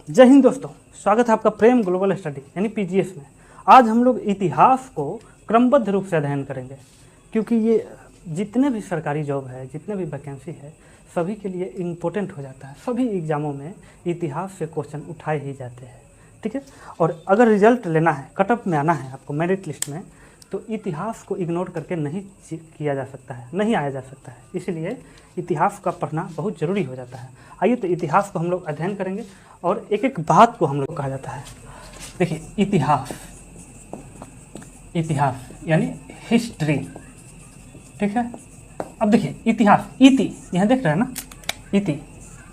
जय हिंद दोस्तों, स्वागत है आपका प्रेम ग्लोबल स्टडी यानी पीजीएस में। आज हम लोग इतिहास को क्रमबद्ध रूप से अध्ययन करेंगे, क्योंकि ये जितने भी सरकारी जॉब है, जितने भी वैकेंसी है, सभी के लिए इम्पोर्टेंट हो जाता है। सभी एग्जामों में इतिहास से क्वेश्चन उठाए ही जाते हैं, ठीक है। और अगर रिजल्ट लेना है, कटअप में आना है आपको, मेरिट लिस्ट में, तो इतिहास को इग्नोर करके नहीं किया जा सकता है, नहीं आया जा सकता है। इसलिए इतिहास का पढ़ना बहुत ज़रूरी हो जाता है। आइए तो इतिहास को हम लोग अध्ययन करेंगे और एक एक बात को हम लोग कहा जाता है। देखिए, इतिहास यानी हिस्ट्री, ठीक है। अब देखिए इतिहास, इति यहाँ देख रहे हैं ना,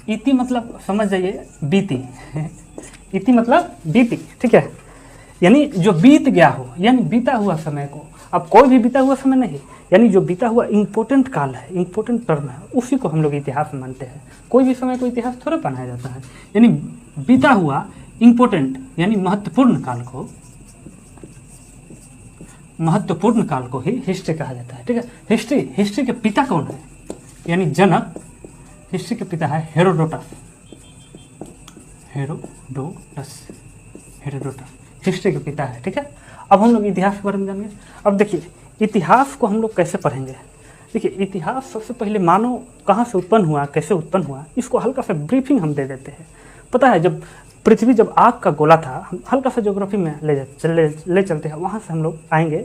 इति मतलब समझ जाइए बीती इति मतलब बीती, ठीक है। यानी जो बीत गया हो, यानी बीता हुआ समय को। अब कोई भी बीता हुआ समय नहीं, यानी जो बीता हुआ इम्पोर्टेंट काल है, इम्पोर्टेंट टर्म है, उसी को हम लोग इतिहास मानते हैं। कोई भी समय को इतिहास थोड़ा बनाया जाता है। यानी बीता हुआ इम्पोर्टेंट यानी महत्वपूर्ण काल को ही हिस्ट्री कहा जाता है, ठीक है। हिस्ट्री के पिता कौन है, यानी जनक। हिस्ट्री के पिता है हेरोडोटस। हिस्ट्री के पिता है, ठीक है। अब हम लोग इतिहास के बारे में जानेंगे। अब देखिए, इतिहास को हम लोग कैसे पढ़ेंगे। देखिए, इतिहास सबसे पहले मानव कहाँ से उत्पन्न हुआ, कैसे उत्पन्न हुआ, इसको हल्का सा ब्रीफिंग हम दे देते हैं। पता है, जब पृथ्वी जब आग का गोला था, हम हल्का सा ज्योग्राफी में ले चलते हैं, वहाँ से हम लोग आएंगे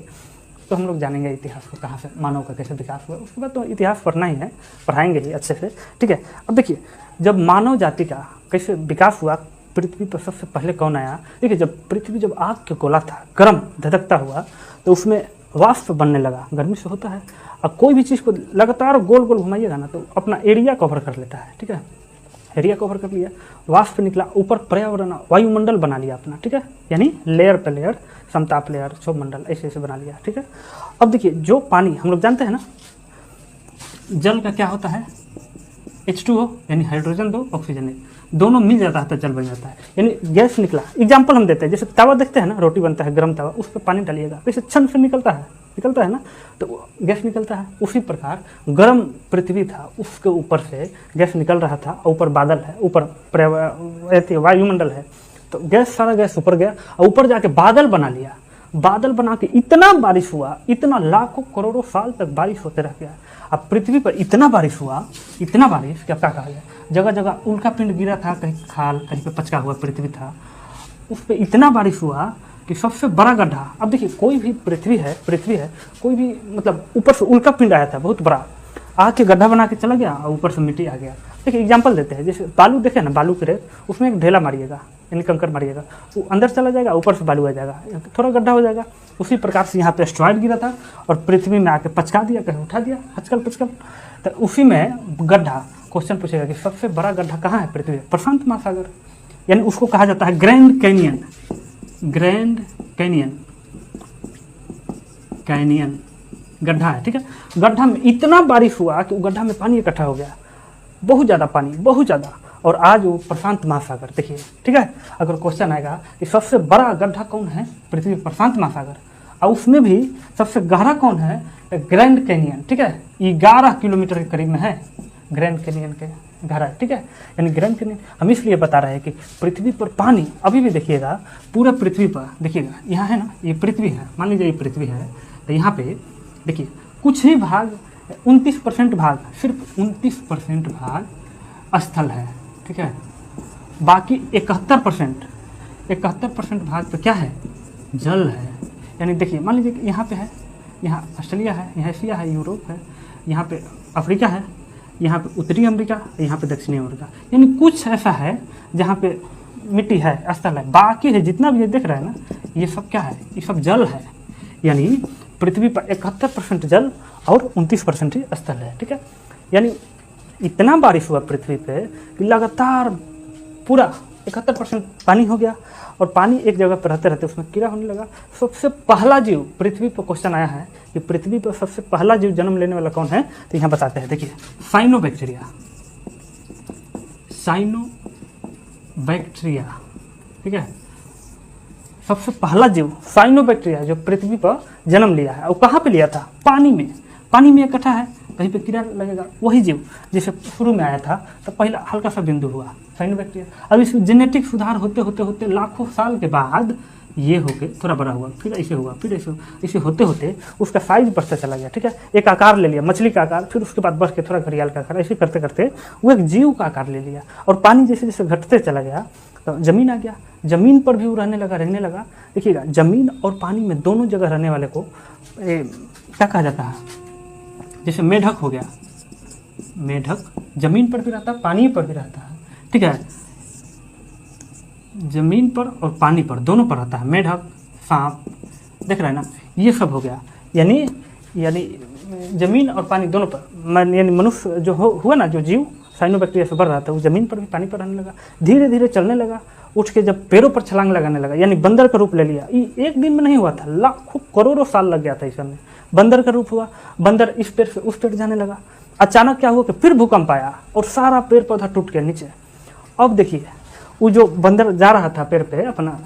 तो हम लोग जानेंगे इतिहास को, कहाँ से मानव का कैसे विकास हुआ। उसके बाद तो इतिहास पढ़ना ही है, पढ़ाएंगे ही अच्छे से, ठीक है। अब देखिए, जब मानव जाति का कैसे विकास हुआ, पृथ्वी पर सबसे पहले कौन आया। देखिए, जब आग के गोला था, गर्म धधकता हुआ, तो उसमें वाष्प बनने लगा। गर्मी से होता है। अब कोई भी चीज़ को लगातार गोल गोल घुमाइएगा ना, तो अपना एरिया कवर कर लेता है, ठीक है। एरिया कवर कर लिया, वाष्प निकला, ऊपर पर्यावरण वायुमंडल बना लिया अपना, ठीक है। यानी लेयर पे लेयर, समताप लेयर, क्षोभ मंडल, ऐसे बना लिया, ठीक है। अब देखिए, जो पानी हम लोग जानते हैं ना, जल का क्या होता है, H2O यानी हाइड्रोजन 2 ऑक्सीजन 1, दोनों मिल जाता है तो जल बन जाता है। यानी गैस निकला। एग्जाम्पल हम देते हैं, जैसे तवा देखते हैं ना, रोटी बनता है, गर्म तवा, उस पर पानी डालिएगा, वैसे छन से निकलता है ना, तो गैस निकलता है। उसी प्रकार गर्म पृथ्वी था, उसके ऊपर से गैस निकल रहा था, ऊपर बादल है, ऊपर वायुमंडल है, तो सारा गैस ऊपर गया और ऊपर जाके बादल बना लिया। बादल बना के इतना बारिश हुआ, इतना लाखों करोड़ों साल तक बारिश होते रह गया। अब पृथ्वी पर इतना बारिश हुआ, इतना बारिश क्या कहा गया, जगह जगह उल्का पिंड गिरा था, कहीं खाल, कहीं पे पचका हुआ पृथ्वी था, उस पर इतना बारिश हुआ कि सबसे बड़ा गड्ढा। अब देखिए, कोई भी पृथ्वी है, कोई भी मतलब ऊपर से उल्का पिंड आया था बहुत बड़ा, आके गड्ढा बना के चला गया और ऊपर से मिट्टी आ गया। देखिए, एग्जाम्पल देते हैं, जैसे बालू देखे ना, बालू के रेत, उसमें एक ढेला मारिएगा यानी कंकर मारिएगा, वो अंदर चला जाएगा, ऊपर से बालू आ जाएगा, थोड़ा गड्ढा हो जाएगा। उसी प्रकार से यहाँ पे एस्टेरॉयड गिरा था और पृथ्वी में आके पचका दिया, कहीं उठा दिया, हचकल पचकल, तो उसी में गड्ढा। क्वेश्चन पूछेगा कि सबसे बड़ा गड्ढा कहाँ है पृथ्वी, प्रशांत महासागर, यानी उसको कहा जाता है ग्रैंड कैनियन गड्ढा है, ठीक है। गड्ढा में इतना बारिश हुआ कि गड्ढा में पानी इकट्ठा हो गया, बहुत ज़्यादा पानी, बहुत ज़्यादा, और आज वो प्रशांत महासागर, देखिए, ठीक है। अगर क्वेश्चन आएगा कि सबसे बड़ा गड्ढा कौन है पृथ्वी, प्रशांत महासागर, और उसमें भी सबसे गहरा कौन है, ग्रैंड कैनियन, ठीक है। 11 किलोमीटर के करीब में है ग्रैंड कैनियन के गहराई, ठीक है। यानी ग्रैंड कैनियन हम इसलिए बता रहे हैं कि पृथ्वी पर पानी अभी भी देखिएगा, पूरा पृथ्वी पर देखिएगा, यहाँ है ना, ये पृथ्वी है, मान लीजिए ये पृथ्वी है, तो यहाँ पे देखिए कुछ ही भाग, 29% भाग, सिर्फ 29% भाग स्थल है, ठीक है। बाकी 71% भाग पे क्या है, जल है। यानी देखिए, मान लीजिए यहाँ पे है, यहाँ ऑस्ट्रेलिया है, यहाँ एशिया है, यूरोप है, यहाँ पे अफ्रीका है, यहाँ पे उत्तरी अमेरिका, यहाँ पे दक्षिणी अमेरिका। यानी कुछ ऐसा है जहाँ पे मिट्टी है, स्थल है। बाकी है जितना भी ये देख रहे हैं ना, ये सब क्या है, ये सब जल है। यानी पृथ्वी पर 71% जल और 29% ही स्थल है, ठीक है। यानी इतना बारिश हुआ पृथ्वी पे कि लगातार पूरा 71% पानी हो गया, और पानी एक जगह पर रहते रहते उसमें कीड़ा होने लगा। सबसे पहला जीव पृथ्वी पर, क्वेश्चन आया है कि पृथ्वी पर सबसे पहला जीव जन्म लेने वाला कौन है, तो यहाँ बताते हैं। देखिए, साइनोबैक्टीरिया, ठीक है। सबसे पहला जीव साइनोबैक्टीरिया जो पृथ्वी पर जन्म लिया है, और कहाँ पे लिया था, पानी में इकट्ठा है, कहीं पे कीड़ा लगेगा, वही जीव जैसे शुरू में आया था तो पहला हल्का सा बिंदु हुआ साइनोबैक्टीरिया, अब इसमें जेनेटिक सुधार होते होते होते लाखों साल के बाद ये होके थोड़ा बड़ा हुआ, फिर ऐसे हुआ, फिर ऐसे होते होते उसका साइज बढ़ता चला गया, ठीक है, एक आकार ले लिया मछली का आकार, फिर उसके बाद बढ़ के थोड़ा घड़ियाल का आकार, ऐसे करते करते वो एक जीव का आकार ले लिया। और पानी जैसे जैसे घटते चला गया तो ज़मीन आ गया, ज़मीन पर भी वो रहने लगा। देखिएगा ज़मीन और पानी में दोनों जगह रहने वाले को क्या कहा जाता है, जैसे मेढक हो गया, मेढक ज़मीन पर भी रहता है पानी पर भी रहता है, ठीक है, ज़मीन पर और पानी पर दोनों पर रहता है, मेढक, सांप, देख रहे हैं ना, ये सब हो गया। यानी ज़मीन और पानी दोनों पर, यानी मनुष्य जो हुआ ना, जो जीव साइनोबैक्टीरिया से बढ़ रहा था वो ज़मीन पर भी पानी पर रहने लगा, धीरे धीरे चलने लगा, उठ के जब पैरों पर छलांग लगाने लगा, यानी बंदर का रूप ले लिया। ये एक दिन में नहीं हुआ था, लाखों करोड़ों साल लग गया था इस में। बंदर का रूप हुआ, बंदर इस पेड़ से उस पेड़ जाने लगा। अचानक क्या हुआ कि फिर भूकंप आया और सारा पेड़ पौधा टूट गया नीचे। अब देखिए वो जो बंदर जा रहा था पेड़ पे अपना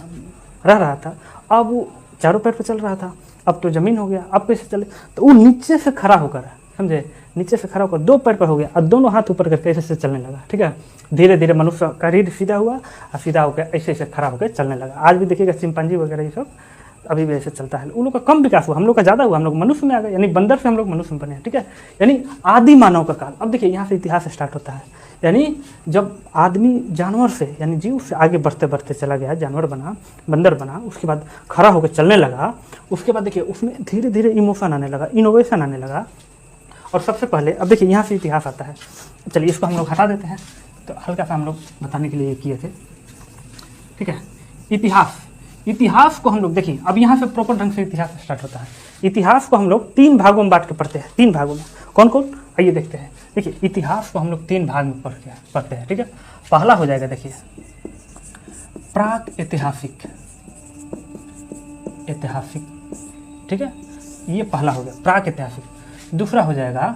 रह रहा था, अब वो चारों पैर पे चल रहा था, अब तो ज़मीन हो गया, अब कैसे चले, तो वो नीचे से खड़ा होकर, समझे, नीचे से खड़ा होकर दो पैर पर हो गया और दोनों हाथ ऊपर करके ऐसे चलने लगा, ठीक है। धीरे धीरे मनुष्य का रीढ़ सीधा हुआ और सीधा होकर ऐसे ऐसे खड़ा होकर चलने लगा। आज भी देखिएगा चिंपांजी वगैरह ये सब अभी भी ऐसे चलता है। उन लोग का कम विकास हुआ, हम लोग का ज़्यादा हुआ, हम लोग मनुष्य में आ गए, यानी बंदर से हम लोग मनुष्य में बने हैं, ठीक है। यानी आदि मानव का काल। अब देखिए यहाँ से इतिहास स्टार्ट होता है, यानी जब आदमी जानवर से यानी जीव से आगे बढ़ते बढ़ते चला गया, जानवर बना, बंदर बना, उसके बाद खड़ा होकर चलने लगा, उसके बाद देखिए उसमें धीरे धीरे इमोशन आने लगा, इनोवेशन आने लगा। और सबसे पहले अब देखिए यहाँ से इतिहास आता है, चलिए इसको हम लोग हटा देते हैं, तो हल्का सा हम लोग बताने के लिए किए थे, ठीक है। इतिहास को हम लोग देखिए, अब यहाँ से प्रॉपर ढंग से इतिहास स्टार्ट होता है। इतिहास को हम लोग 3 भागों में बांट के पढ़ते हैं, 3 भागों में। कौन कौन, आइए देखते हैं। देखिए इतिहास को हम लोग 3 भाग में पढ़ते हैं, ठीक है। पहला हो जाएगा देखिए प्राक ऐतिहासिक, ठीक है, ये पहला हो गया प्राक ऐतिहासिक। दूसरा हो जाएगा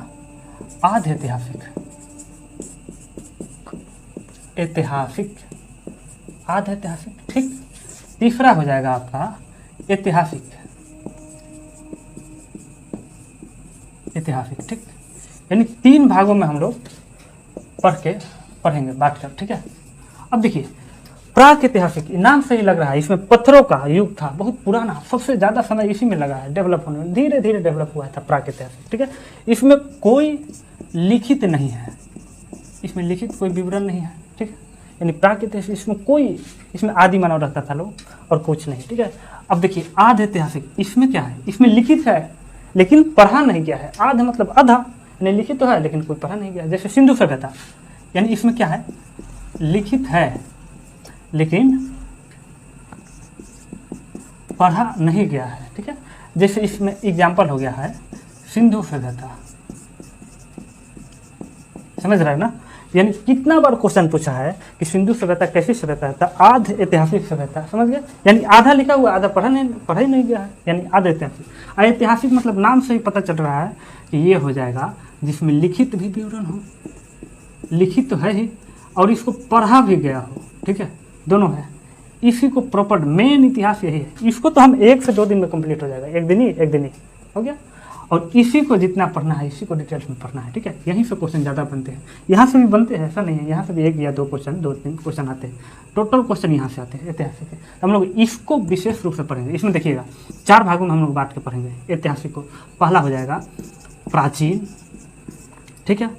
आध ऐतिहासिक, आध ऐतिहासिक, ठीक। तीसरा हो जाएगा आपका ऐतिहासिक, ठीक। यानी 3 भागों में हम लोग पढ़ेंगे बात कर, ठीक है। अब देखिए प्राक-ऐतिहासिक नाम से ही लग रहा है, इसमें पत्थरों का युग था, बहुत पुराना, सबसे ज़्यादा समय इसी में लगा है डेवलप होने में, धीरे धीरे डेवलप हुआ था प्राक-ऐतिहासिक, ठीक है। इसमें कोई लिखित नहीं है, इसमें लिखित कोई विवरण नहीं है, ठीक है। यानी प्राक-ऐतिहासिक इसमें आदि मानव रहता था लोग और कुछ नहीं, ठीक है। अब देखिए आध ऐतिहासिक, इसमें क्या है, इसमें लिखित है लेकिन पढ़ा नहीं गया है। आध मतलब आधा, यानी लिखित तो है लेकिन कोई पढ़ा नहीं गया। जैसे सिंधु सभ्यता, यानी इसमें क्या है, लिखित है लेकिन पढ़ा नहीं गया है, ठीक है। जैसे इसमें एग्जाम्पल हो गया है सिंधु सभ्यता, समझ रहे हैं ना। यानी कितना बार क्वेश्चन पूछा है कि सिंधु सभ्यता कैसी सभ्यता है, आध ऐतिहासिक सभ्यता, समझ गए। यानी आधा लिखा हुआ, आधा पढ़ा ही नहीं गया है, यानी आध ऐतिहासिक। ऐतिहासिक मतलब नाम से ही पता चल रहा है कि ये हो जाएगा जिसमें लिखित भी विवरण हो, लिखित तो है ही और इसको पढ़ा भी गया हो, ठीक है, दोनों है। इसी को प्रॉपर मेन इतिहास यही है। इसको तो हम 1 से 2 दिन में कंप्लीट हो जाएगा, एक दिन ही हो गया। और इसी को जितना पढ़ना है इसी को डिटेल्स में पढ़ना है, ठीक है। यहीं से क्वेश्चन ज़्यादा बनते हैं, यहाँ से भी बनते हैं, ऐसा नहीं है, यहाँ से भी 1 या 2 क्वेश्चन, 2-3 क्वेश्चन आते हैं, टोटल क्वेश्चन यहाँ से आते हैं ऐतिहासिक के। हम लोग इसको विशेष रूप से पढ़ेंगे। इसमें देखिएगा 4 भागों में हम लोग बांट के पढ़ेंगे ऐतिहासिक को। पहला हो जाएगा प्राचीन, ठीक है।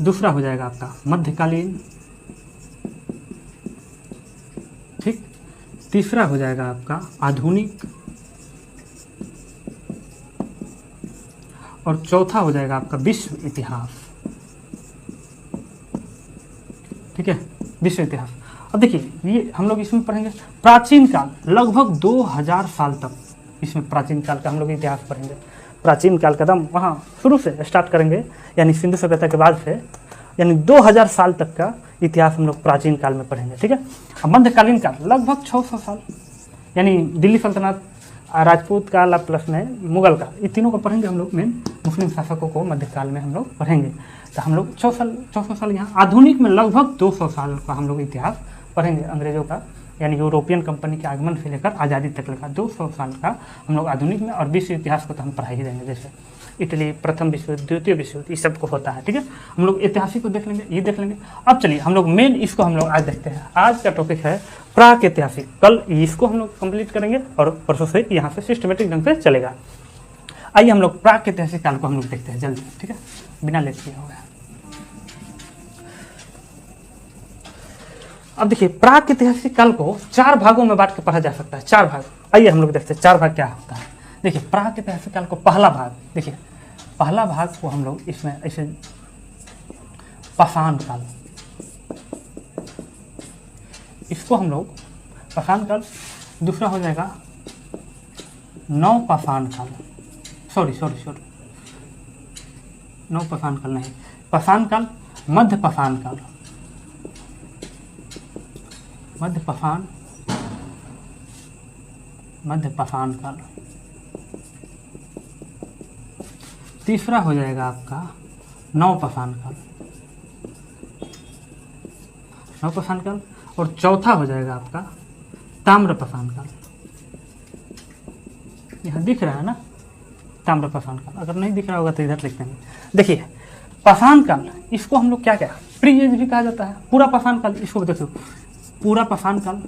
दूसरा हो जाएगा आपका मध्यकालीन, ठीक। तीसरा हो जाएगा आपका आधुनिक और चौथा हो जाएगा आपका विश्व इतिहास, ठीक है, विश्व इतिहास। अब देखिए ये हम लोग इसमें पढ़ेंगे प्राचीन काल, लगभग 2000 साल तक इसमें प्राचीन काल का हम लोग इतिहास पढ़ेंगे। प्राचीन काल कदम वहाँ शुरू से स्टार्ट करेंगे, यानी सिंधु सभ्यता के बाद से, यानी 2000 साल तक का इतिहास हम लोग प्राचीन काल में पढ़ेंगे, ठीक है। अब मध्यकालीन काल लगभग 600 साल, यानी दिल्ली सल्तनत, राजपूत काल प्लस में मुगल काल, ये तीनों को पढ़ेंगे हम लोग। मेन मुस्लिम शासकों को मध्यकाल में हम लोग पढ़ेंगे, तो हम लोग 400 साल यहाँ। आधुनिक में लगभग 200 साल का हम लोग इतिहास पढ़ेंगे, अंग्रेजों का यानी यूरोपियन कंपनी के आगमन से लेकर आज़ादी तक लगा 200 साल का हम लोग आधुनिक में। और विश्व इतिहास को तो हम पढ़ा ही देंगे, जैसे इटली, प्रथम विश्व युद्ध, द्वितीय विश्व युद्ध, ये सब को होता है। ठीक है, हम लोग ऐतिहासिक को देख लेंगे, ये देख लेंगे। अब चलिए हम लोग मेन इसको हम लोग आज देखते हैं। आज का टॉपिक है प्राक ऐतिहासिक। कल इसको हम लोग कंप्लीट करेंगे और परसों से यहाँ से सिस्टमेटिक ढंग से चलेगा। आइए हम लोग प्राक ऐतिहासिक काल को हम लोग देखते हैं जल्दी। ठीक है, बिना लेट किए हो गया। अब देखिए प्राक ऐतिहासिक काल को 4 भागों में बांट के पढ़ा जा सकता है। 4 भाग, आइए हम लोग देखते हैं 4 भाग क्या होता है। देखिए प्राक ऐतिहासिक काल को पहला भाग, देखिए पहला भाग को हम लोग इसमें ऐसे पाषाण काल, इसको हम लोग पाषाण काल। दूसरा हो जाएगा नव पाषाण काल, सॉरी नव पाषाण काल नहीं, पाषाण काल, मध्य पाषाण काल, मध्य पाषाण काल। तीसरा हो जाएगा आपका नव पाषाण काल, नव पाषाण काल। और चौथा हो जाएगा आपका ताम्र पाषाण काल। यहाँ दिख रहा है ना, ताम्र पाषाण काल। अगर नहीं दिख रहा होगा तो इधर लिख देंगे। देखिए पाषाण काल, इसको हम लोग क्या क्या प्री एज भी कहा जाता है। पूरा पाषाण काल, इसको देखो पूरा पाषाण काल,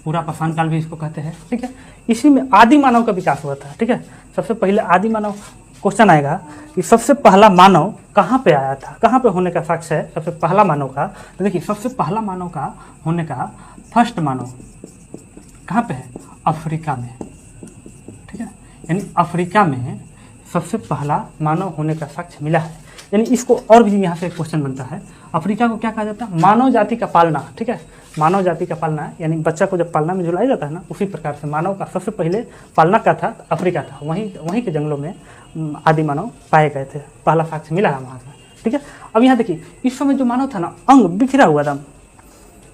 पूरा पाषाण काल भी इसको कहते हैं। ठीक है, इसी में आदि मानव का विकास हुआ था। ठीक है, सबसे पहले आदि मानव, क्वेश्चन आएगा कि सबसे पहला मानव कहाँ पे आया था, कहाँ पे होने का साक्ष्य है सबसे पहला मानव का। तो देखिए सबसे पहला मानव का होने का फर्स्ट मानव कहाँ पे है, अफ्रीका में। ठीक है, यानी अफ्रीका में सबसे पहला मानव होने का साक्ष्य मिला है। यानी इसको और भी यहाँ से एक क्वेश्चन बनता है, अफ्रीका को क्या कहा जाता है, मानव जाति का पालना। ठीक है, मानव जाति का पालना यानी बच्चा को जब पालना में झुलाया जाता है ना, उसी प्रकार से मानव का सबसे पहले पालना का था अफ्रीका था। वहीं के जंगलों में आदि मानव पाए गए थे, पहला साक्ष्य मिला है वहाँ का। ठीक है, अब यहाँ देखिए इस समय जो मानव था ना, अंग बिखरा हुआ था,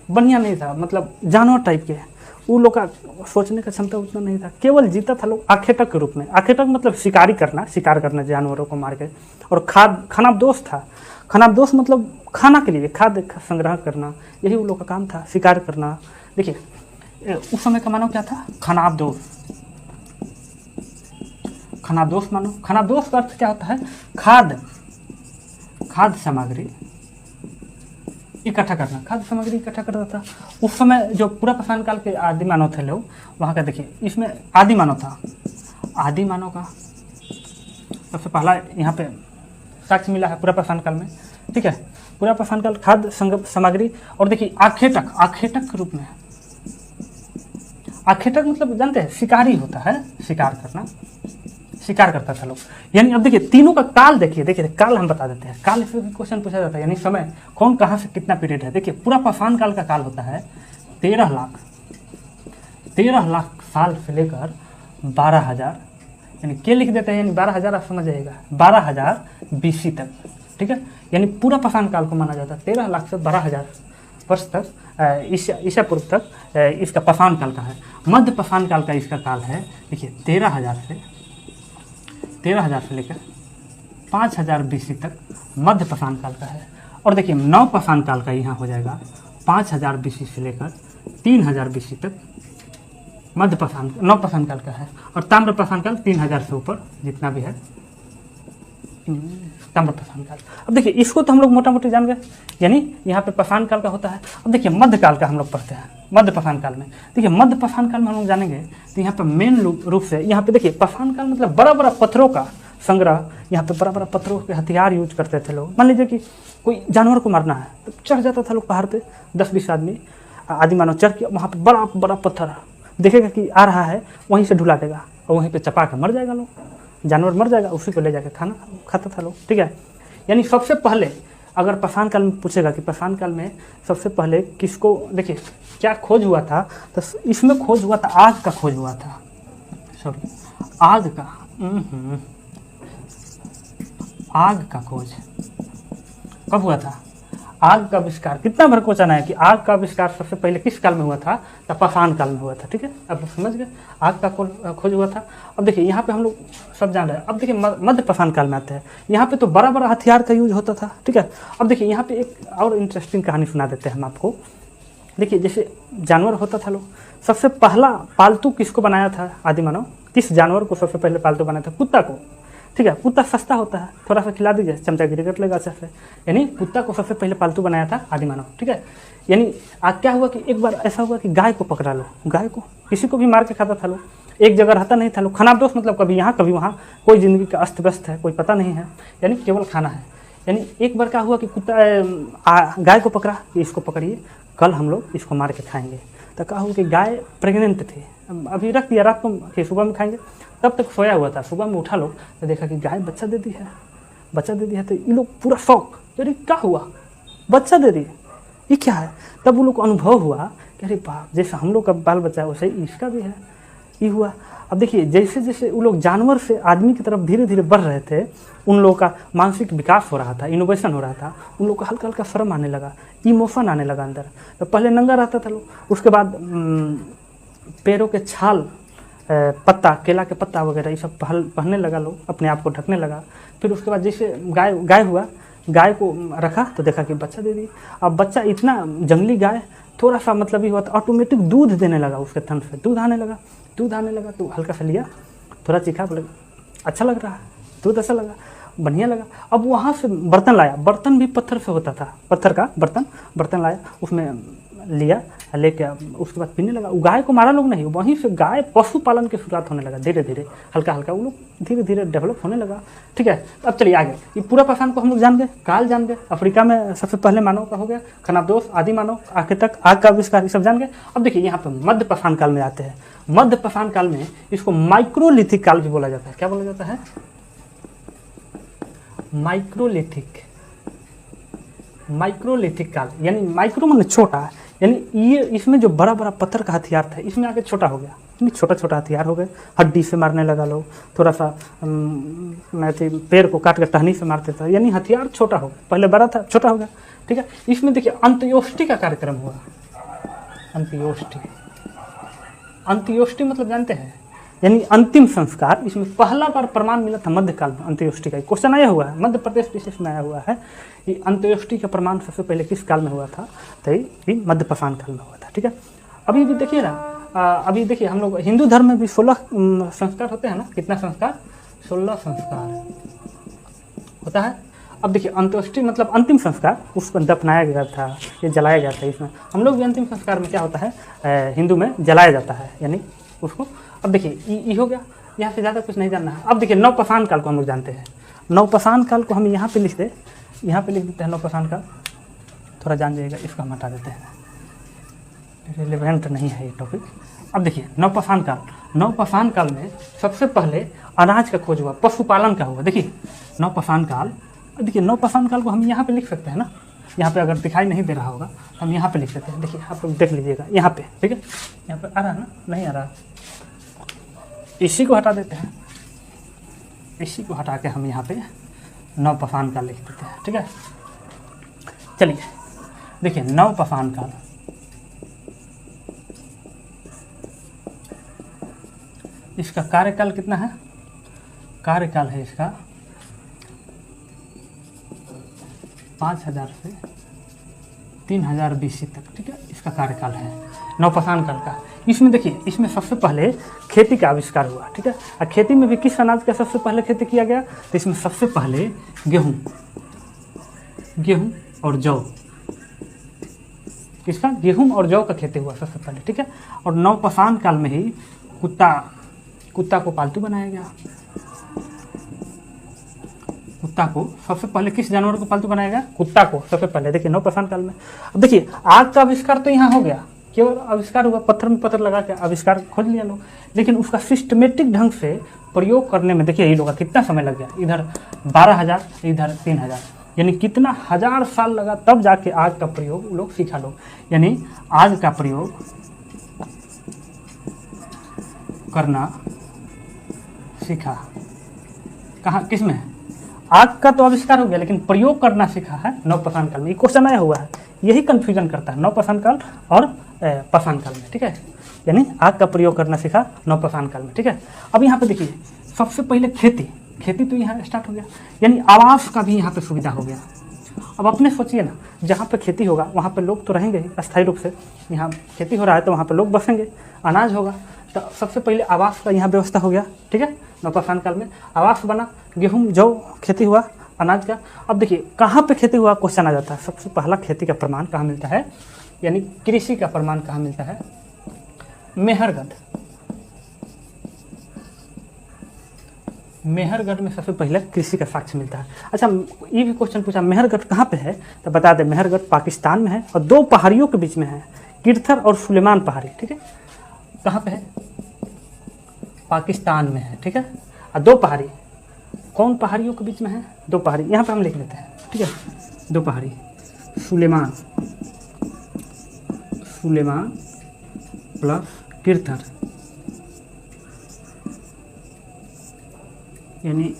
बढ़िया नहीं था, मतलब जानवर टाइप के। वो लोग का सोचने का क्षमता उतना नहीं था, केवल जीता था लोग आखेटक के रूप में। आखेटक मतलब शिकार करना जानवरों को मार के। और खानाबदोश था। खानाबदोश मतलब खाना के लिए खाद्य संग्रह करना, यही वो लोग का काम था, शिकार करना। देखिए उस समय का मानव क्या था, खानाबदोश। खानाबदोश मानव, खानाबदोश का अर्थ क्या होता है, खाद्य सामग्री इकट्ठा करना, खाद्य सामग्री इकट्ठा करता था। उस समय जो पूरा पाषाण काल के आदि मानव थे लोग, वहाँ का देखिए इसमें आदि मानव था। आदि मानव का सबसे पहला यहाँ पे साक्ष्य मिला है पूरा पाषाण काल में। ठीक है, पूरा पाषाण काल, खाद्य सामग्री। और देखिए आखेटक के रूप में। आखेटक मतलब जानते हैं, शिकारी होता है, शिकार करता था लोग। यानी अब देखिए तीनों का काल देखिए काल हम बता देते हैं। काल से भी क्वेश्चन पूछा जाता है, यानी समय कौन कहाँ से कितना पीरियड है। देखिए पूरा पाषाण काल का काल होता है 13 लाख साल से लेकर 12,000, यानी के लिख देते हैं, यानी 12,000 आप समझ जाइएगा, 12,000 BC तक। ठीक है, यानी पूरा पाषाण काल को माना जाता है 13 लाख से 12,000 वर्ष तक, ईसा पूर्व तक इसका पाषाण काल का है। मध्य पाषाण काल का इसका काल है, देखिए 13,000 से लेकर 5,000 BC तक मध्य पाषाण काल का है। और देखिए नव पाषाण काल का यहाँ हो जाएगा 5,000 BC से लेकर 3,000 BC तक नव पाषाण काल का है। और ताम्र पाषाण काल 3,000 से ऊपर जितना भी है ताम्र पाषाण काल। अब देखिए इसको तो हम लोग मोटा मोटी जान गए, यानी यहाँ पे पाषाण काल का होता है। अब देखिए मध्य काल का हम लोग पढ़ते हैं। मध्य पाषाण काल में देखिए, मध्य पाषाण काल में हम लोग जानेंगे तो यहाँ पे मेन रूप से यहाँ पे देखिए पाषाण काल मतलब बड़ा बड़ा पत्थरों का संग्रह। यहाँ पे बड़ा बड़ा पत्थरों के हथियार यूज करते थे लोग। मान लीजिए कि कोई जानवर को मारना है तो चढ़ जाता था लोग पहाड़ पे, 10-20 आदमी आदि मानव चढ़ के वहाँ पे बड़ा बड़ा पत्थर देखेगा कि आ रहा है, वहीं से ढुला देगा और वहीं पे चपा के मर जाएगा लोग, जानवर मर जाएगा, उसी को ले जाके खाना खाता था लोग। ठीक है, यानी सबसे पहले अगर पाषाण काल में पूछेगा कि पाषाण काल में सबसे पहले किसको, देखिए क्या खोज हुआ था, तो इसमें खोज हुआ था, आग का खोज हुआ था। सॉरी, आग का खोज कब हुआ था, आग का आविष्कार। कितना बार क्वेश्चन है कि आग का आविष्कार सबसे पहले किस काल में हुआ था, तो पाषाण काल में हुआ था। ठीक है, अब समझ गए, आग का खोज हुआ था। अब देखिए यहाँ पे हम लोग सब जान रहे हैं। अब देखिए मध्य पाषाण काल में आते हैं, यहाँ पे तो बड़ा बड़ा हथियार का यूज होता था। ठीक है, अब देखिए यहाँ पे एक और इंटरेस्टिंग कहानी सुना देते हैं हम आपको। देखिए जैसे जानवर होता था लोग, सबसे पहला पालतू किसको बनाया था आदि मानव, किस जानवर को सबसे पहले पालतू बनाया था, कुत्ता को। ठीक है। कुत्ता सस्ता होता है, थोड़ा सा खिला दीजिए चमचागिरी कर लेगा अच्छा से। यानी कुत्ता को सबसे पहले पालतू बनाया था आदि मानव, ठीक है। यानी आज क्या हुआ कि एक बार ऐसा हुआ कि गाय को पकड़ा लो, गाय को किसी को भी मार के खाता था लोग, एक जगह रहता नहीं था लोग, खानाबदोश मतलब कभी यहाँ कभी वहाँ, कोई ज़िंदगी का अस्त व्यस्त है, कोई पता नहीं है, यानी केवल खाना है। यानी एक बार क्या हुआ कि कुत्ता गाय को पकड़ा कि इसको पकड़िए, कल हम लोग इसको मार के खाएंगे। तो कहा हुआ कि गाय प्रेग्नेंट थी, अभी रख दिया रात को कि सुबह में खाएंगे, तब तक सोया हुआ था। सुबह में उठा लोग तो देखा कि गाय बच्चा दे दी है, बच्चा दे दिया। तो ये लोग पूरा शौक, अरे क्या हुआ, बच्चा दे दी, ये क्या है। तब वो लोग को अनुभव हुआ कि अरे बाप, जैसे हम लोग का बाल बच्चा है वैसे ही इसका भी है, ये हुआ। अब देखिए जैसे जैसे वो लोग जानवर से आदमी की तरफ धीरे धीरे बढ़ रहे थे, उन लोगों का मानसिक विकास हो रहा था, इनोवेशन हो रहा था, उन लोग को हल्का हल्का शर्म आने लगा, इमोशन आने लगा अंदर। तो पहले नंगा रहता था लोग, उसके बाद पैरों के छाल, पत्ता, केला के पत्ता वगैरह ये सब पहनने लगा लोग, अपने आप को ढकने लगा। फिर उसके बाद जैसे गाय हुआ, गाय को रखा तो देखा कि बच्चा दे दी। अब बच्चा इतना जंगली गाय, थोड़ा सा मतलब ये हुआ तो ऑटोमेटिक दूध देने लगा, उसके थन से दूध आने लगा तो हल्का सा लिया, थोड़ा चीखा, बोले अच्छा लग रहा है, दूध अच्छा लगा, बढ़िया लगा। अब वहाँ से बर्तन लाया, बर्तन भी पत्थर से होता था, पत्थर का बर्तन लाया, उसमें लिया, लेके उसके बाद पीने लगा। गाय को मारा लोग नहीं, वहीं से गाय पशुपालन की शुरुआत होने लगा, धीरे धीरे हल्का हल्का वो लोग धीरे धीरे डेवलप होने लगा, ठीक है। अब चलिए आगे, ये पूरा पाषाण को हम लोग जान गए, काल जान गए, अफ्रीका में सबसे पहले मानव का हो गया, खानाबदोश, आदि मानव, आगे तक आग का आविष्कार, ये सब जान गए। अब देखिए यहाँ पे मध्य पाषाण काल में आते हैं। मध्य पाषाण काल में इसको माइक्रोलिथिक काल भी बोला जाता है। क्या बोला जाता है? माइक्रोलिथिक काल, यानी माइक्रो मतलब छोटा, यानी ये इसमें जो बड़ा बड़ा पत्थर का हथियार था इसमें आके छोटा हो गया, यानी छोटा छोटा हथियार हो गए, हड्डी से मारने लगा लोग, थोड़ा सा पैर को काट कर टहनी से मारते थे, यानी हथियार छोटा हो गया, पहले बड़ा था छोटा हो गया, ठीक है। इसमें देखिए अंत्योष्टि का कार्यक्रम हुआ। अंत्योष्टि मतलब जानते हैं, यानी अंतिम संस्कार। इसमें पहला बार प्रमाण मिला था मध्यकाल में अंत्योष्टि का। क्वेश्चन आया हुआ है, मध्य प्रदेश डिस्ट्रिक्ट में आया हुआ है कि अंत्योष्टि का प्रमाण सबसे पहले किस काल में हुआ था, तो ये मध्य पाषाण काल में हुआ था, ठीक है। अभी भी देखिए ना, अभी देखिए हम लोग हिंदू धर्म में भी 16 संस्कार होते हैं ना, कितना संस्कार? 16 संस्कार होता है। अब देखिए अंत्योष्टि मतलब अंतिम संस्कार, उसको दफनाया गया था, ये जलाया गया था। इसमें हम लोग भी अंतिम संस्कार में क्या होता है, हिंदू में जलाया जाता है, यानी उसको। अब देखिए ये हो गया, यहाँ से ज़्यादा कुछ नहीं जानना है। अब देखिए नवपाषाण काल को हम लोग जानते हैं। नवपाषाण काल को हम यहाँ पे लिख देते हैं नवपाषाण काल, थोड़ा जान जाइएगा, इसको हम हटा देते हैं, रिलेवेंट नहीं है ये टॉपिक। अब देखिए नवपाषाण काल में सबसे पहले अनाज का खोज हुआ, पशुपालन का हुआ। देखिए नवपाषाण काल को हम यहाँ पे लिख सकते हैं ना, यहाँ पे अगर दिखाई नहीं दे रहा होगा हम यहाँ पे लिख सकते हैं। देखिए आप लोग देख लीजिएगा यहाँ पे, ठीक है, यहाँ पे आ रहा है ना, नहीं आ रहा, इसी को हटा देते हैं, इसी को हटा के हम यहाँ पे नवपाषाण काल लिख देते हैं, ठीक है। चलिए देखिए नवपाषाण काल, इसका कार्यकाल कितना है? कार्यकाल है इसका 5000 से 3000 BC तक, ठीक है, इसका कार्यकाल है नवपाषाण काल का। इसमें देखिए, इसमें सबसे पहले खेती का आविष्कार हुआ, ठीक है। और खेती में भी किस अनाज का सबसे पहले खेती किया गया? तो इसमें सबसे पहले गेहूं और जौ, किसका? गेहूं और जौ का खेती हुआ सबसे पहले, ठीक है। और नवपाषाण काल में ही कुत्ता को पालतू बनाया गया। कुत्ता को सबसे पहले किस जानवर को पालतू बनाया गया? कुत्ता को सबसे पहले, देखिए नवपाषाण काल में। अब देखिए आग का आविष्कार तो यहाँ हो गया, केवल आविष्कार हुआ, पत्थर में पत्थर लगा के आविष्कार खोज लिया लोग, लेकिन उसका सिस्टमेटिक ढंग से प्रयोग करने में देखिए ये लोग का कितना समय लग गया। इधर 12,000, इधर 3,000, यानी कितना 1000 साल लगा, तब जाके आग का प्रयोग लोग सीखा लोग, यानी आग का प्रयोग करना सीखा। कहाँ, किस में? आग का तो आविष्कार हो गया, लेकिन प्रयोग करना सीखा है नवपाषाण काल में। ये क्वेश्चन आया हुआ है, यही कंफ्यूजन करता है नवपाषाण काल और पाषाण काल में, ठीक है। यानी आग का प्रयोग करना सीखा नवपाषाण काल में, ठीक है। अब यहाँ पे देखिए सबसे पहले खेती तो यहाँ स्टार्ट हो गया, यानी आवास का भी यहाँ पे सुविधा हो गया। अब अपने सोचिए ना, जहाँ पे खेती होगा वहाँ पे लोग तो रहेंगे ही अस्थायी रूप से, यहाँ खेती हो रहा है तो वहाँ पे लोग बसेंगे, अनाज होगा, तो सबसे पहले आवास का यहाँ व्यवस्था हो गया, ठीक है। नवपाषाण काल में आवास बना, गेहूँ जौ खेती हुआ अनाज का। अब देखिए कहाँ पे खेती हुआ क्वेश्चन आ जाता है। सबसे पहला खेती का प्रमाण कहाँ मिलता है, यानी कृषि का प्रमाण कहाँ मिलता है, मेहरगढ़। मेहरगढ़ में सबसे पहले कृषि का साक्ष्य मिलता है। अच्छा ये भी क्वेश्चन पूछा मेहरगढ़ कहाँ पे है, तो बता दें मेहरगढ़ पाकिस्तान में है और दो पहाड़ियों के बीच में है, किरथर और सुलेमान पहाड़ी। ठीक है, कहाँ पे है, पाकिस्तान में है। ठीक है, और दो पहाड़ी कौन पहाड़ियों के बीच में है, दो पहाड़ी यहाँ पे हम लिख लेते हैं। ठीक है, दो पहाड़ी सुलेमान, सुलेमान प्लस किरथर, यानी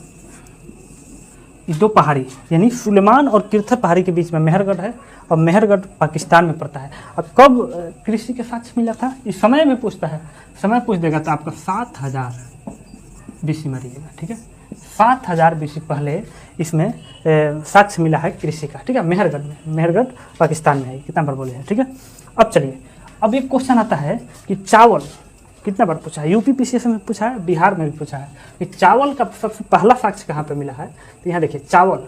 दो पहाड़ी यानी सुलेमान और किरथर पहाड़ी के बीच में मेहरगढ़ है और मेहरगढ़ पाकिस्तान में पड़ता है। अब कब कृषि के साक्ष्य मिला था, इस समय में पूछता है, समय पूछ देगा तो आपका 7000 BC मारिएगा। ठीक है, 7000 BC पहले इसमें साक्ष्य मिला है कृषि का। ठीक है, मेहरगढ़ में, मेहरगढ़ पाकिस्तान में है, कितना बार बोले हैं। ठीक है, अब चलिए अब एक क्वेश्चन आता है कि चावल कितना बार पूछा है, यूपी PCS में पूछा है, बिहार में भी पूछा है कि चावल का सबसे पहला साक्ष्य कहाँ पे मिला है। तो यहाँ देखिए चावल,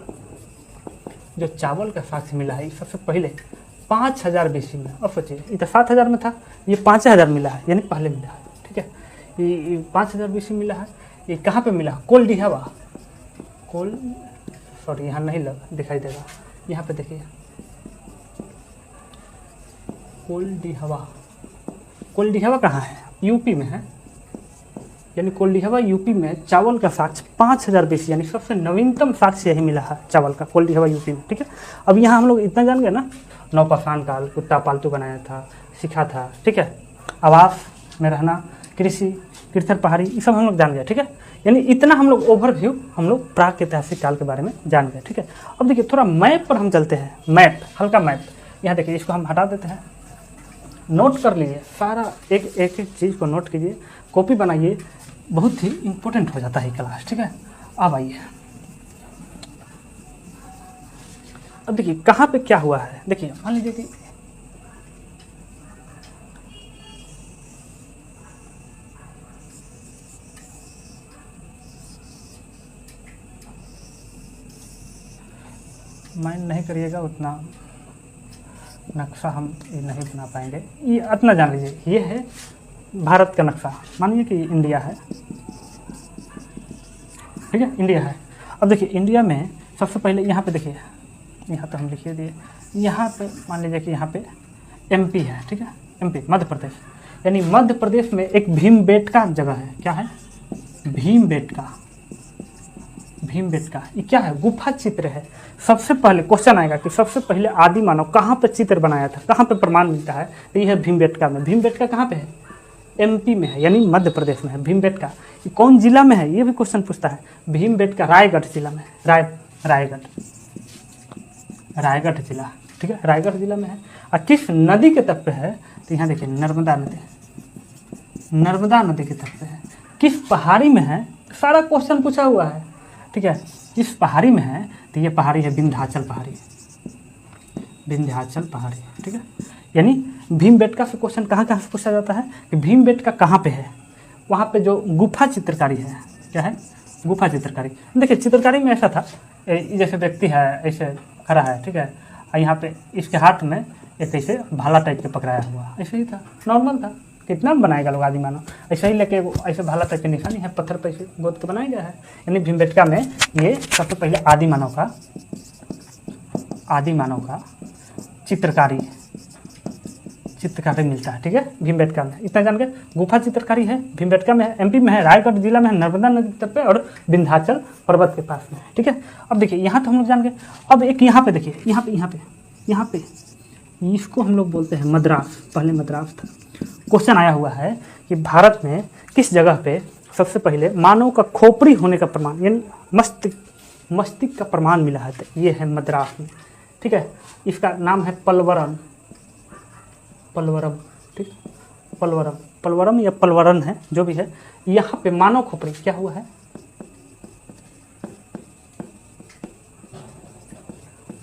जो चावल का साक्ष्य मिला है सबसे पहले 5000 BC में। अब सोचिए ये तो 7000 में था, ये 5000 मिला है, यानी पहले मिला है। ठीक है, ये 5000 BC मिला है। ये कहाँ पे मिला, कोल्डिहवा, सॉरी यहाँ नहीं दिखाई देगा, यहाँ पे देखिए कोल्डिहवा। कोल्डिहवा कहाँ है, यूपी में है, यानी कोल्डिहवा यूपी में चावल का साक्ष्य 5000 BC, यानी सबसे नवीनतम साक्ष्य यही मिला है चावल का, कोल्डिहवा यूपी में। ठीक है, अब यहाँ हम लोग इतना जान गए ना, नौपाषाण काल, कुत्ता पालतू बनाया था, सीखा था। ठीक है, आवास में रहना, कृषि, किरथर पहाड़ी, ये सब हम लोग जान गए। ठीक है, यानी इतना हम लोग ओवरव्यू हम लोग प्राक ऐतिहासिक काल के बारे में जान गए। ठीक है, अब देखिए थोड़ा मैप पर हम चलते हैं, मैप, हल्का मैप। यहाँ देखिए इसको हम हटा देते हैं, नोट कर लीजिए सारा, एक एक चीज़ को नोट कीजिए, कॉपी बनाइए, बहुत ही इम्पोर्टेंट हो जाता है क्लास। ठीक है, अब आइए, अब देखिए कहाँ पे क्या हुआ है। देखिए मान लीजिए कि माइंड नहीं करिएगा, उतना नक्शा हम ये नहीं बना पाएंगे। ये इतना जान लीजिए, ये है भारत का नक्शा, मानिए कि इंडिया है। ठीक है, इंडिया है। अब देखिए इंडिया में सबसे पहले यहाँ पे देखिए, यहाँ पे हम लिखिए दिए, यहाँ पे मान लीजिए कि यहाँ पे MP है। ठीक है, MP मध्य प्रदेश, यानी मध्य प्रदेश में एक भीमबेटका जगह है। क्या है, भीमबेटका, भीमबेटका। ये क्या है, गुफा चित्र है। सबसे पहले क्वेश्चन आएगा कि सबसे पहले आदि मानव कहाँ पे चित्र बनाया था, कहाँ पे प्रमाण मिलता है, तो ये है भीमबेटका में। भीमबेटका कहाँ पे है, MP में है, यानी मध्य प्रदेश में है भीमबेटका। ये कौन जिला में है, ये भी क्वेश्चन पूछता है। भीमबेटका रायगढ़ जिला में है, रायगढ़ जिला। ठीक है, रायगढ़ जिला में है। और किस नदी के तट पे है, तो यहाँ देखिए नर्मदा नदी, नर्मदा नदी के तट पे है। किस पहाड़ी में है, सारा क्वेश्चन पूछा हुआ है। ठीक है, किस पहाड़ी में है, तो ये पहाड़ी है विंध्याचल पहाड़ी, विंध्याचल पहाड़ी। ठीक है, यानी भीमबेटका से क्वेश्चन कहाँ कहाँ से पूछा जाता है कि भीमबेटका कहाँ पे है, वहाँ पे जो गुफा चित्रकारी है। क्या है, गुफा चित्रकारी। देखिए चित्रकारी में ऐसा था, जैसे व्यक्ति है ऐसे खड़ा है। ठीक है, और यहाँ पे इसके हाथ में एक ऐसे भाला टाइप के पकड़ाया हुआ, ऐसे ही था, नॉर्मल था। कितना बनाएगा लोग आदि मानव, ऐसे ही लेके ऐसे भाला टाइप के निशानी है, पत्थर पे ऐसे गोद के बनाया गया है। यानी भीमबेटका में ये सबसे पहले आदि मानव का चित्रकारी मिलता है। ठीक है, भीमबेटका में, इतना जान के। गुफा चित्रकारी है, भीमबेटका में है, MP में है, रायगढ़ जिला में है, नर्मदा नदी तट पे और विंध्याचल पर्वत के पास में। ठीक है, अब देखिए यहाँ तो हम लोग जान गए। अब एक यहाँ पे देखिए, यहाँ पे इसको हम लोग बोलते हैं मद्रास, पहले मद्रास था। क्वेश्चन आया हुआ है कि भारत में किस जगह पे सबसे पहले मानव का खोपड़ी होने का प्रमाण, यानी मस्तिष्क का प्रमाण मिला है, तो ये है मद्रास में। ठीक है, इसका नाम है पलवरम। ठीक, पलवरम या पलवरन है, जो भी है। यहाँ पे मानव खोपड़ी क्या हुआ है,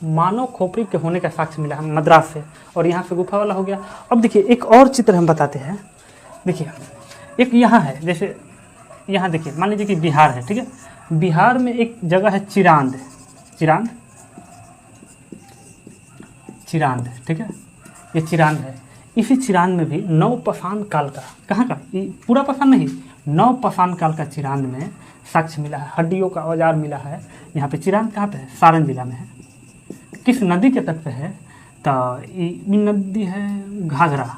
मानव खोपड़ी के होने का साक्ष्य मिला है मद्रास से, और यहाँ से गुफा वाला हो गया। अब देखिए एक और चित्र हम बताते हैं। देखिए एक यहाँ है, जैसे यहाँ देखिए मान लीजिए कि बिहार है। ठीक है, बिहार में एक जगह है चिरांद, चिरांद, चिरांद, ठीक है, ये चिरांद है। इसी चिरांद में भी नवपाषाण काल का, कहाँ का, ये पूरा पाषाण नहीं, नवपाषाण काल का चिरांद में साक्ष्य मिला है, हड्डियों का औजार मिला है। यहाँ पे चिरांद कहाँ पे है, सारण जिला में है। किस नदी के तट पे है, तो ये नदी है घाघरा,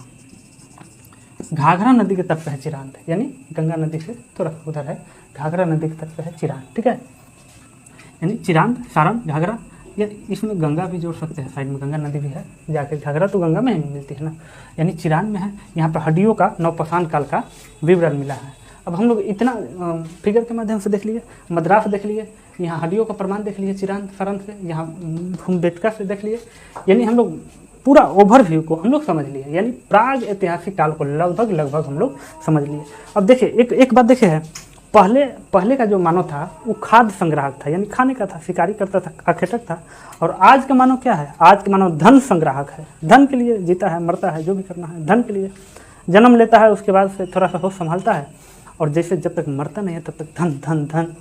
घाघरा नदी के तट पे है चिरांद, यानी गंगा नदी से थोड़ा उधर है, घाघरा नदी के तट पे है चिरांद, ठीक है। यानी चिरांद, सारण, घाघरा, या इसमें गंगा भी जोड़ सकते हैं, साइड में गंगा नदी भी है, जाके घाघरा तो गंगा में ही मिलती है ना, यानी चिरांद में है। यहाँ पर हड्डियों का नवपाषाण काल का विवरण मिला है। अब हम लोग इतना फिगर के माध्यम से देख लिए, मद्रास देख लिए, यहाँ हड्डियों का प्रमाण देख लिए चिरांद सारण से, यहाँ भूमबेटका से देख लिए, यानी हम लोग पूरा ओवरव्यू को हम लोग समझ लिए, यानी प्राग ऐतिहासिक काल को लगभग हम लोग समझ लिए। अब देखिए एक बात देखिए है, पहले का जो मानव था वो खाद्य संग्राहक था, यानी खाने का था, शिकारी करता था, आखेटक था। और आज का मानव क्या है, आज का मानव धन संग्राहक है, धन के लिए जीता है, मरता है, जो भी करना है धन के लिए, जन्म लेता है, उसके बाद से थोड़ा सा होश संभालता है, और जैसे जब तक मरता नहीं है तब तक धन धन धन,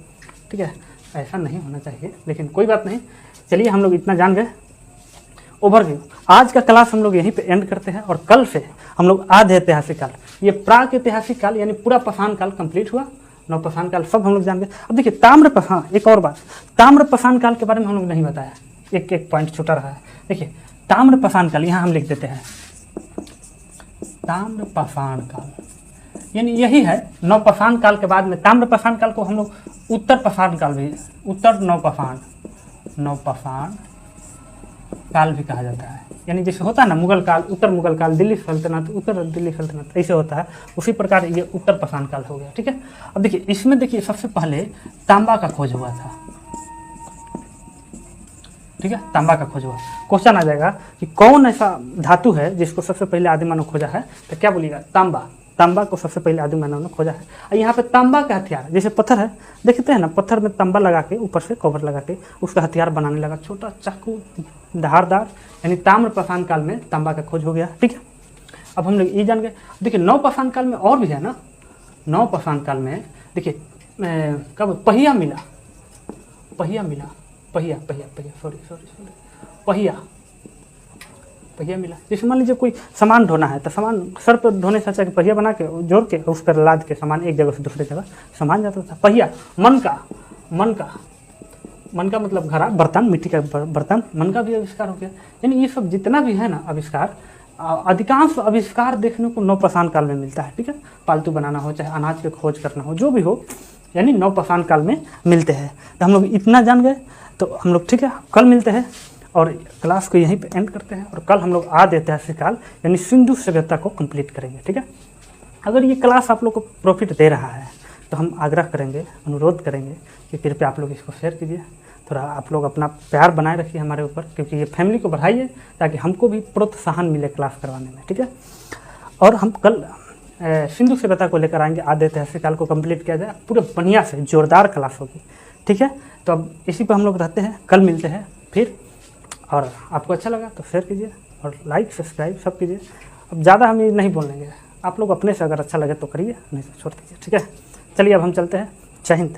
ठीक है। ऐसा नहीं होना चाहिए, लेकिन कोई बात नहीं। चलिए हम लोग इतना जान गए ओवरव्यू। आज का क्लास हम लोग यहीं पे एंड करते हैं, और कल से हम लोग आधे ऐतिहासिक काल, ये प्राक ऐतिहासिक काल यानी पूरा पाषाण काल कंप्लीट हुआ, नवपाषाण काल सब हम लोग जान गए। अब देखिए ताम्रपाषाण, एक और बात, ताम्रपाषाण काल के बारे में हम लोग नहीं बताया, एक पॉइंट छूटा रहा है। देखिए ताम्रपाषाण काल, यहाँ हम लिख देते हैं ताम्रपाषाण काल, यानी यही है नवपाषाण काल के बाद में। ताम्रपाषाण काल को हम लोग उत्तर पाषाण काल भी, उत्तर नवपाषाण काल भी कहा जाता है, यानी जैसे होता है ना मुगल काल, उत्तर मुगल काल, दिल्ली सल्तनत, उत्तर दिल्ली सल्तनत, ऐसे होता है, उसी प्रकार ये उत्तर पाषाण काल हो गया, ठीक है। अब देखिए इसमें देखिए सबसे पहले तांबा का खोज हुआ था, ठीक है, तांबा का खोज हुआ। क्वेश्चन आ जाएगा कि कौन ऐसा धातु है जिसको सबसे पहले आदि मानव खोजा है, तो क्या बोलिएगा, तांबा। तांबा को सबसे पहले आदि मानव ने खोजा है। और यहाँ पे तांबा का हथियार, जैसे पत्थर है, देखते हैं ना, पत्थर में तांबा लगा के ऊपर से कवर लगा के उसका हथियार बनाने लगा, छोटा चाकू धारदार, यानी ताम्रपाषाण काल में तांबा का खोज हो गया, ठीक है। अब हम लोग ये जान गए। देखिए नवपाषाण काल में और भी है ना, नवपाषाण काल में देखिए कब पहिया मिला, पहिया मिला, पहिया मिला। जैसे मान लीजिए कोई सामान ढोना है, तो सामान सर पर ढोने से अच्छा कि पहिया बना के जोड़ के उस पर लाद के सामान एक जगह से दूसरी जगह सामान जाता था। पहिया, मन का मतलब घड़ा, बर्तन, मिट्टी का बर्तन, मन का भी आविष्कार हो गया। यानी ये सब जितना भी है ना आविष्कार, अधिकांश आविष्कार देखने को नवपाषाण काल में मिलता है, ठीक है। पालतू बनाना हो, चाहे अनाज की खोज करना हो, जो भी हो, यानी नवपाषाण काल में मिलते हैं। तो हम लोग इतना जान गए, तो हम लोग ठीक है कल मिलते हैं, और क्लास को यहीं पे एंड करते हैं। और कल हम लोग आदि ऐतिहासिक काल यानी सिंधु सभ्यता को कंप्लीट करेंगे, ठीक है। अगर ये क्लास आप लोग को प्रॉफिट दे रहा है तो हम आग्रह करेंगे, अनुरोध करेंगे कि कृपया आप लोग इसको शेयर कीजिए, थोड़ा आप लोग अपना प्यार बनाए रखिए हमारे ऊपर, क्योंकि ये फैमिली को बढ़ाइए ताकि हमको भी प्रोत्साहन मिले क्लास करवाने में, ठीक है। और हम कल सिंधु सभ्यता को लेकर आएंगे, आदि ऐतिहासिक काल को कंप्लीट किया जाए, पूरे बढ़िया से जोरदार क्लास होगी, ठीक है। तो अब इसी पर हम लोग रहते हैं, कल मिलते हैं फिर। और आपको अच्छा लगा तो शेयर कीजिए और लाइक सब्सक्राइब सब कीजिए। अब ज़्यादा हम ये नहीं बोलेंगे, आप लोग अपने से अगर अच्छा लगे तो करिए, नहीं तो छोड़ दीजिए, ठीक है। चलिए अब हम चलते हैं, जय हिंद।